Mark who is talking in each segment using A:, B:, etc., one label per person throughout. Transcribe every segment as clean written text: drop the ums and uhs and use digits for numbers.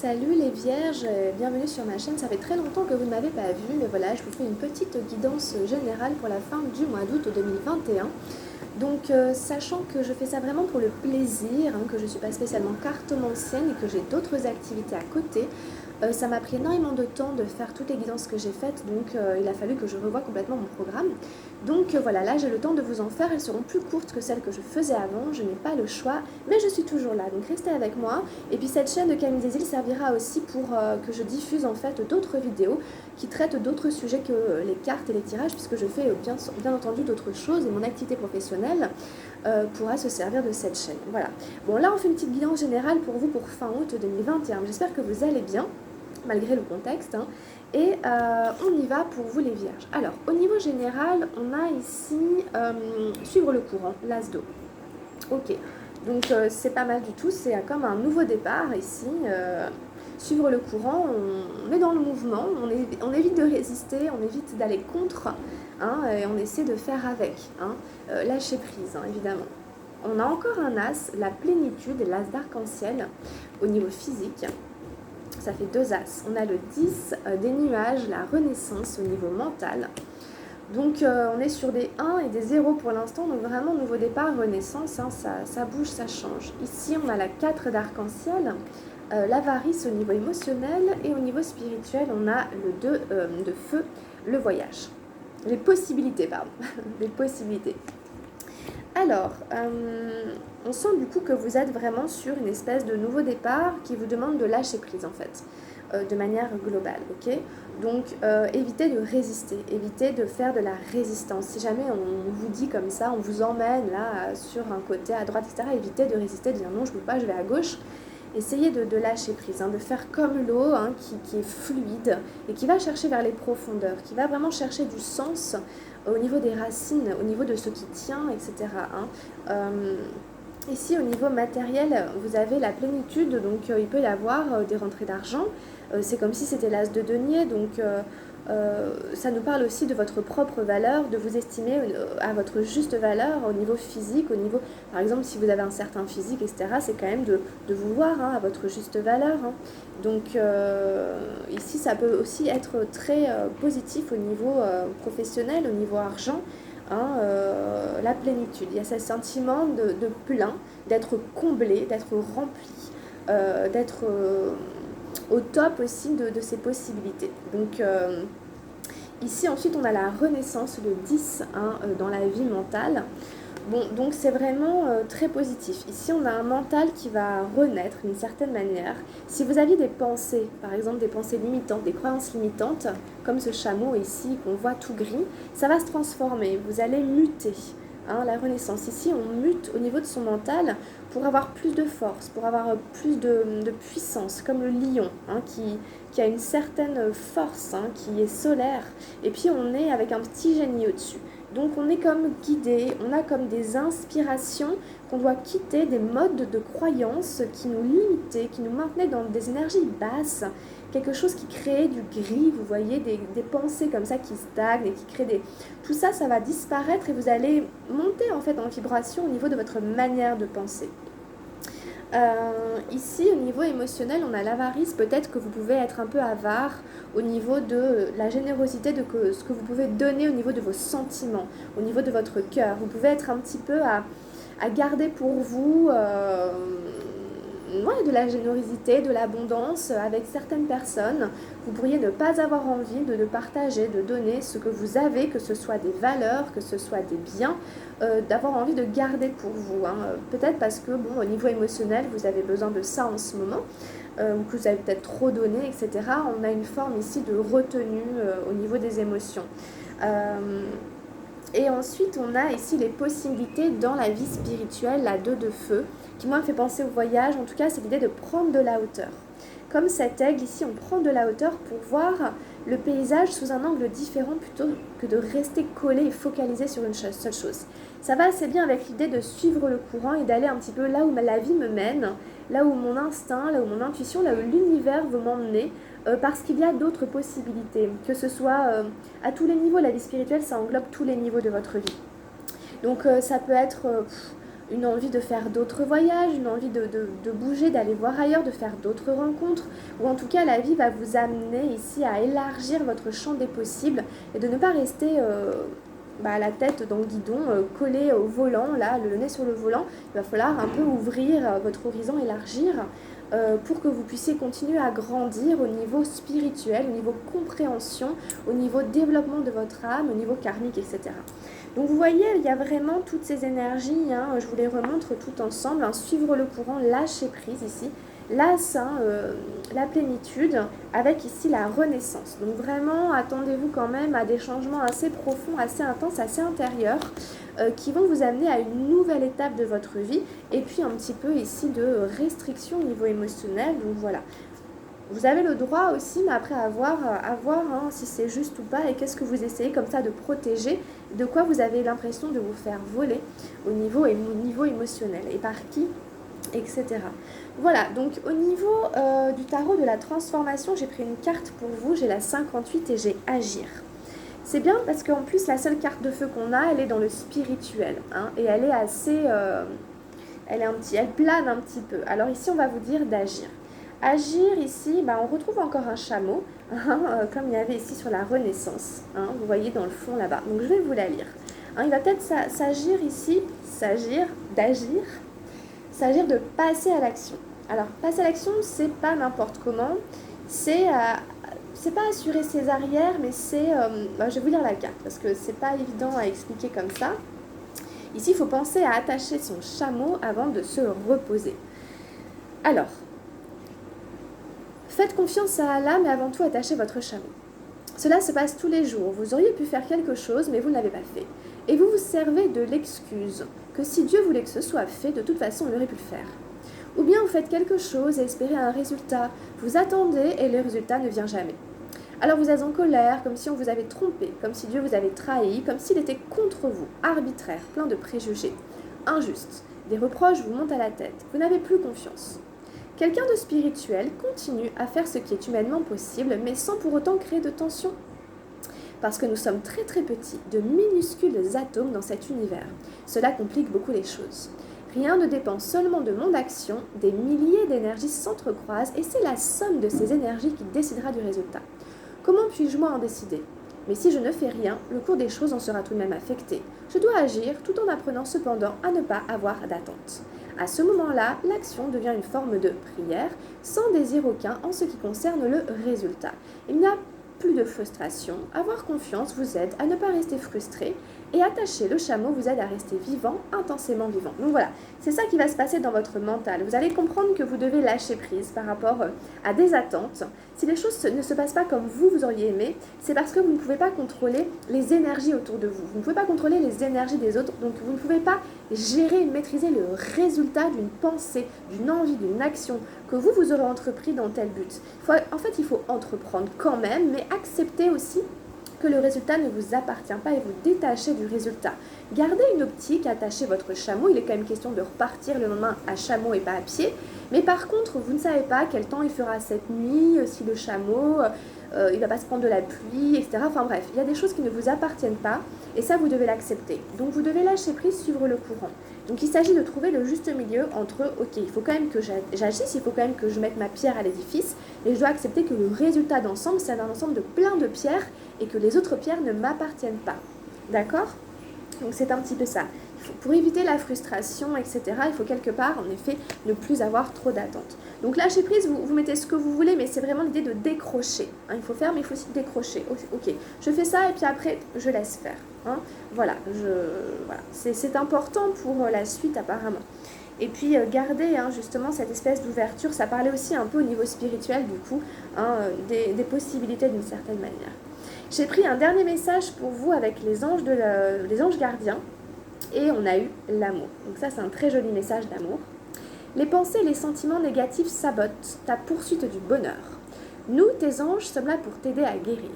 A: Salut les vierges, bienvenue sur ma chaîne. Ça fait très longtemps que vous ne m'avez pas vu, mais voilà, je vous fais une petite guidance générale pour la fin du mois d'août 2021. Donc, sachant que je fais ça vraiment pour le plaisir, que je ne suis pas spécialement cartomancienne et que j'ai d'autres activités à côté, ça m'a pris énormément de temps de faire toutes les guidances que j'ai faites, donc il a fallu que je revoie complètement mon programme. Donc voilà, là j'ai le temps de vous en faire, elles seront plus courtes que celles que je faisais avant, je n'ai pas le choix, mais je suis toujours là, donc restez avec moi. Et puis cette chaîne de Camille des Îles servira aussi pour que je diffuse en fait d'autres vidéos qui traitent d'autres sujets que les cartes et les tirages, puisque je fais bien entendu d'autres choses et mon activité professionnelle pourra se servir de cette chaîne. Voilà. Bon, là on fait une petite guidance générale pour vous pour fin août 2021. J'espère que vous allez bien malgré le contexte, et on y va pour vous les vierges. Alors, au niveau général, on a ici suivre le courant, l'as d'eau. Ok, donc c'est pas mal du tout, c'est comme un nouveau départ ici. Suivre le courant, on est dans le mouvement, on évite de résister, on évite d'aller contre, et on essaie de faire avec, lâcher prise, évidemment. On a encore un as, la plénitude, l'as d'arc-en-ciel, au niveau physique. Ça fait 2 as. On a le 10 des nuages, la renaissance au niveau mental. Donc on est sur des 1 et des 0 pour l'instant, donc vraiment nouveau départ, renaissance, ça bouge, ça change. Ici on a la 4 d'arc-en-ciel, l'avarice au niveau émotionnel, et au niveau spirituel on a le 2 de feu, le voyage. Les possibilités, pardon, les possibilités. Alors, on sent du coup que vous êtes vraiment sur une espèce de nouveau départ qui vous demande de lâcher prise en fait, de manière globale, ok ? Donc, évitez de résister, évitez de faire de la résistance. Si jamais on vous dit comme ça, on vous emmène là sur un côté à droite, etc., évitez de résister, de dire non, je ne peux pas, je vais à gauche. Essayez de lâcher prise, de faire comme l'eau qui est fluide et qui va chercher vers les profondeurs, qui va vraiment chercher du sens au niveau des racines, au niveau de ce qui tient, etc. Ici, au niveau matériel, vous avez la plénitude, donc il peut y avoir des rentrées d'argent. C'est comme si c'était l'as de denier, donc ça nous parle aussi de votre propre valeur, de vous estimer à votre juste valeur au niveau physique, au niveau, par exemple, si vous avez un certain physique, etc., c'est quand même de vous voir à votre juste valeur. Donc ici, ça peut aussi être très positif au niveau professionnel, au niveau argent. La plénitude. Il y a ce sentiment de plein, d'être comblé, d'être rempli, d'être au top aussi de ses possibilités. Donc ici ensuite on a la renaissance, le 10 dans la vie mentale. Bon, donc c'est vraiment très positif. Ici, on a un mental qui va renaître d'une certaine manière. Si vous aviez des pensées, par exemple des pensées limitantes, des croyances limitantes, comme ce chameau ici qu'on voit tout gris, ça va se transformer. Vous allez muter. La renaissance. Ici, on mute au niveau de son mental pour avoir plus de force, pour avoir plus de puissance, comme le lion, qui a une certaine force, qui est solaire. Et puis, on est avec un petit génie au-dessus. Donc on est comme guidé, on a comme des inspirations qu'on doit quitter, des modes de croyance qui nous limitaient, qui nous maintenaient dans des énergies basses, quelque chose qui créait du gris, vous voyez, des pensées comme ça qui stagnent et qui créent des... Tout ça, ça va disparaître et vous allez monter en fait en vibration au niveau de votre manière de penser. Ici, au niveau émotionnel, on a l'avarice. Peut-être que vous pouvez être un peu avare au niveau de la générosité, de ce que vous pouvez donner au niveau de vos sentiments, au niveau de votre cœur. Vous pouvez être un petit peu à garder pour vous de la générosité, de l'abondance avec certaines personnes. Vous pourriez ne pas avoir envie de partager, de donner ce que vous avez, que ce soit des valeurs, que ce soit des biens, d'avoir envie de garder pour vous. Peut-être parce que, au niveau émotionnel, vous avez besoin de ça en ce moment, ou que vous avez peut-être trop donné, etc. On a une forme ici de retenue au niveau des émotions. Et ensuite, on a ici les possibilités dans la vie spirituelle, la 2 de feu, qui moi me fait penser au voyage. En tout cas, c'est l'idée de prendre de la hauteur. Comme cet aigle, ici, on prend de la hauteur pour voir le paysage sous un angle différent plutôt que de rester collé et focalisé sur une seule chose. Ça va assez bien avec l'idée de suivre le courant et d'aller un petit peu là où la vie me mène, là où mon instinct, là où mon intuition, là où l'univers veut m'emmener, parce qu'il y a d'autres possibilités, que ce soit à tous les niveaux. La vie spirituelle, ça englobe tous les niveaux de votre vie. Donc ça peut être une envie de faire d'autres voyages, une envie de bouger, d'aller voir ailleurs, de faire d'autres rencontres, ou en tout cas la vie va vous amener ici à élargir votre champ des possibles et de ne pas rester la tête dans le guidon, collée au volant, là, le nez sur le volant. Il va falloir un peu ouvrir votre horizon, élargir pour que vous puissiez continuer à grandir au niveau spirituel, au niveau compréhension, au niveau développement de votre âme, au niveau karmique, etc. Donc vous voyez, il y a vraiment toutes ces énergies, hein, je vous les remontre tout ensemble, hein, suivre le courant, lâcher prise ici, l'as, la plénitude, avec ici la renaissance. Donc vraiment, attendez-vous quand même à des changements assez profonds, assez intenses, assez intérieurs, qui vont vous amener à une nouvelle étape de votre vie, et puis un petit peu ici de restriction au niveau émotionnel. Donc voilà. Vous avez le droit aussi, mais après à voir si c'est juste ou pas, et qu'est-ce que vous essayez comme ça de protéger, de quoi vous avez l'impression de vous faire voler au niveau émotionnel, et par qui, etc. Voilà, donc au niveau du tarot de la transformation, j'ai pris une carte pour vous, j'ai la 58 et j'ai Agir. C'est bien parce qu'en plus, la seule carte de feu qu'on a, elle est dans le spirituel, hein, et elle est assez... elle plane un petit peu. Alors ici, on va vous dire d'agir. Agir ici, on retrouve encore un chameau, hein, comme il y avait ici sur la Renaissance, hein, vous voyez dans le fond là-bas. Donc je vais vous la lire. Hein, il va peut-être s'agir ici, d'agir, s'agir de passer à l'action. Alors passer à l'action, c'est pas n'importe comment, c'est pas assurer ses arrières, mais c'est, je vais vous lire la carte parce que c'est pas évident à expliquer comme ça. Ici, il faut penser à attacher son chameau avant de se reposer. Alors, faites confiance à Allah, mais avant tout, attachez votre chameau. Cela se passe tous les jours. Vous auriez pu faire quelque chose, mais vous ne l'avez pas fait. Et vous vous servez de l'excuse que si Dieu voulait que ce soit fait, de toute façon, on aurait pu le faire. Ou bien vous faites quelque chose et espérez un résultat. Vous attendez et le résultat ne vient jamais. Alors vous êtes en colère, comme si on vous avait trompé, comme si Dieu vous avait trahi, comme s'il était contre vous, arbitraire, plein de préjugés, injuste. Des reproches vous montent à la tête. Vous n'avez plus confiance. Quelqu'un de spirituel continue à faire ce qui est humainement possible, mais sans pour autant créer de tension. Parce que nous sommes très très petits, de minuscules atomes dans cet univers. Cela complique beaucoup les choses. Rien ne dépend seulement de mon action, des milliers d'énergies s'entrecroisent et c'est la somme de ces énergies qui décidera du résultat. Comment puis-je moi en décider ? Mais si je ne fais rien, le cours des choses en sera tout de même affecté. Je dois agir tout en apprenant cependant à ne pas avoir d'attente. À ce moment-là, l'action devient une forme de prière, sans désir aucun en ce qui concerne le résultat. Il n'y a plus de frustration, avoir confiance vous aide à ne pas rester frustré et attacher le chameau vous aide à rester vivant, intensément vivant. Donc voilà, c'est ça qui va se passer dans votre mental. Vous allez comprendre que vous devez lâcher prise par rapport à des attentes. Si les choses ne se passent pas comme vous auriez aimé, c'est parce que vous ne pouvez pas contrôler les énergies autour de vous. Vous ne pouvez pas contrôler les énergies des autres, donc vous ne pouvez pas gérer, maîtriser le résultat d'une pensée, d'une envie, d'une action que vous aurez entrepris dans tel but. Il faut entreprendre quand même, mais accepter aussi que le résultat ne vous appartient pas et vous détacher du résultat. Gardez une optique, attachez votre chameau, il est quand même question de repartir le lendemain à chameau et pas à pied, mais par contre, vous ne savez pas quel temps il fera cette nuit, si le chameau, il ne va pas se prendre de la pluie, etc. Enfin bref, il y a des choses qui ne vous appartiennent pas et ça, vous devez l'accepter. Donc vous devez lâcher prise, suivre le courant. Donc il s'agit de trouver le juste milieu entre, ok, il faut quand même que j'agisse, il faut quand même que je mette ma pierre à l'édifice, mais je dois accepter que le résultat d'ensemble, c'est un ensemble de plein de pierres et que les autres pierres ne m'appartiennent pas. D'accord ? Donc c'est un petit peu ça. Pour éviter la frustration, etc., il faut quelque part, en effet, ne plus avoir trop d'attentes. Donc lâcher prise, vous mettez ce que vous voulez, mais c'est vraiment l'idée de décrocher. Hein, il faut faire, mais il faut aussi décrocher. Ok, je fais ça et puis après, je laisse faire. Hein. Voilà. C'est important pour la suite apparemment. Et puis garder justement cette espèce d'ouverture, ça parlait aussi un peu au niveau spirituel du coup, des possibilités d'une certaine manière. J'ai pris un dernier message pour vous avec les anges gardiens et on a eu l'amour. Donc ça c'est un très joli message d'amour. Les pensées et les sentiments négatifs sabotent ta poursuite du bonheur. Nous, tes anges, sommes là pour t'aider à guérir.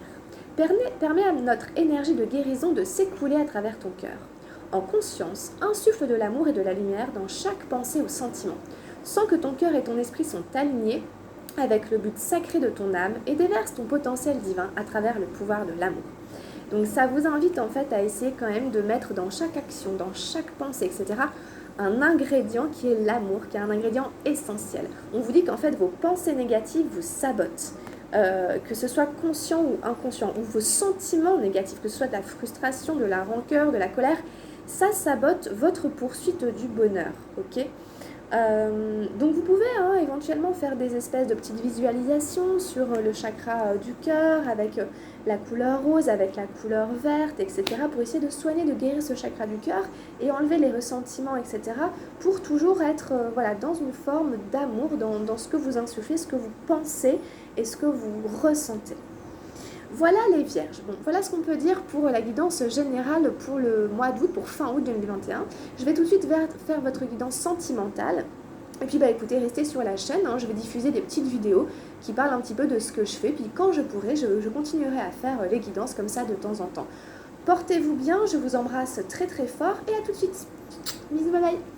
A: Permets à notre énergie de guérison de s'écouler à travers ton cœur. En conscience, insuffle de l'amour et de la lumière dans chaque pensée ou sentiment. Sens que ton cœur et ton esprit sont alignés avec le but sacré de ton âme et déverse ton potentiel divin à travers le pouvoir de l'amour. Donc ça vous invite en fait à essayer quand même de mettre dans chaque action, dans chaque pensée, etc., un ingrédient qui est l'amour, qui est un ingrédient essentiel. On vous dit qu'en fait vos pensées négatives vous sabotent. Que ce soit conscient ou inconscient, ou vos sentiments négatifs, que ce soit de la frustration, de la rancœur, de la colère, ça sabote votre poursuite du bonheur, ok? Donc vous pouvez éventuellement faire des espèces de petites visualisations sur le chakra du cœur avec la couleur rose, avec la couleur verte, etc. pour essayer de soigner, de guérir ce chakra du cœur et enlever les ressentiments, etc. pour toujours être dans une forme d'amour, dans ce que vous insufflez, ce que vous pensez et ce que vous ressentez. Voilà les vierges. Bon, voilà ce qu'on peut dire pour la guidance générale pour le mois d'août, pour fin août 2021. Je vais tout de suite faire votre guidance sentimentale. Et puis écoutez, restez sur la chaîne, je vais diffuser des petites vidéos qui parlent un petit peu de ce que je fais. Puis quand je pourrai, je continuerai à faire les guidances comme ça de temps en temps. Portez-vous bien, je vous embrasse très très fort et à tout de suite. Bisous, bye bye.